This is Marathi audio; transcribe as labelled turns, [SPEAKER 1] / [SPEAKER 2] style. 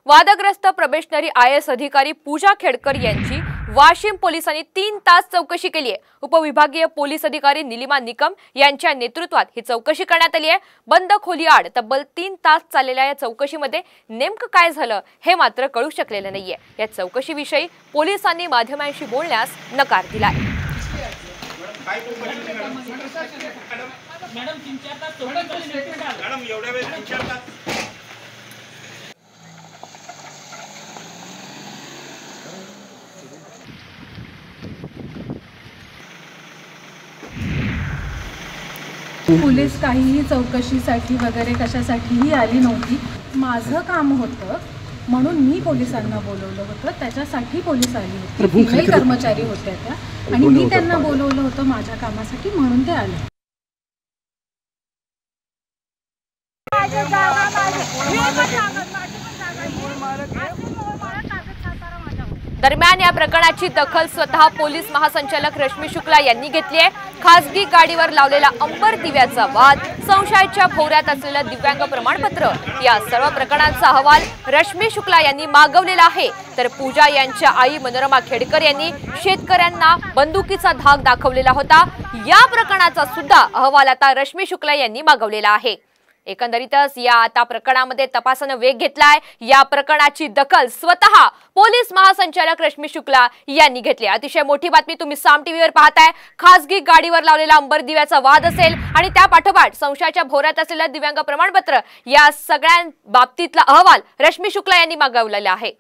[SPEAKER 1] वादग्रस्त प्रोबेशनरी IAS अधिकारी पूजा खेडकर यांची वाशिम पोलिसांनी 3 तास चौकशी केली आहे। उपविभागीय पोलीस अधिकारी निलिमा निकम यांच्या नेतृत्वात ही चौकशी करण्यात आली आहे। बंद खोली आड तब्बल 3 तास चाललेल्या या चौकशीमध्ये नेमकं काय झालं हे मात्र कळू शकलेलं नाहीये। या चौकशीविषयी पोलिसांनी माध्यमांशी बोलण्यास नकार दिलाय।
[SPEAKER 2] पोलीस काहीही चौकशीसाठी वगैरे कशासाठीही आली नव्हती। माझं काम होतं म्हणून मी पोलिसांना बोलवलं होतं, त्याच्यासाठी पोलीस आली होती। फिमेल कर्मचारी होत्या त्या आणि मी त्यांना बोलवलं होतं माझ्या कामासाठी म्हणून ते आले।
[SPEAKER 1] दरम्यान या प्रकरणाची दखल स्वतः पोलीस महासंचालक रश्मी शुक्ला यांनी घेतली आहे। खासगी गाडीवर लावलेला अंबर दिव्याचा वाद, संशयाच्या भोवऱ्यात असलेलं दिव्यांग प्रमाणपत्र या सर्व प्रकरणांचा अहवाल रश्मी शुक्ला यांनी मागवलेला आहे। तर पूजा यांच्या आई मनोरमा खेडकर यांनी शेतकऱ्यांना बंदुकीचा धाक दाखवलेला होता। या प्रकरणाचा सुद्धा अहवाल आता रश्मी शुक्ला यांनी मागवलेला आहे। एकंदरीतच या आता प्रकरणामध्ये तपासाने वेग घेतलाय। या प्रकरणाची दखल स्वतः पोलीस महासंचालक रश्मी शुक्ला यांनी घेतली। अतिशय मोठी बातमी तुम्ही साम टीव्हीवर पाहताय। खासगी गाडीवर लावलेला अंबर दिव्याचा वाद असेल आणि त्या पाठोपाठ संशयाच्या भोवऱ्यात असलेलं दिव्यांग प्रमाणपत्र या सगळ्या बाबतीतला अहवाल रश्मी शुक्ला यांनी मागवलेला आहे।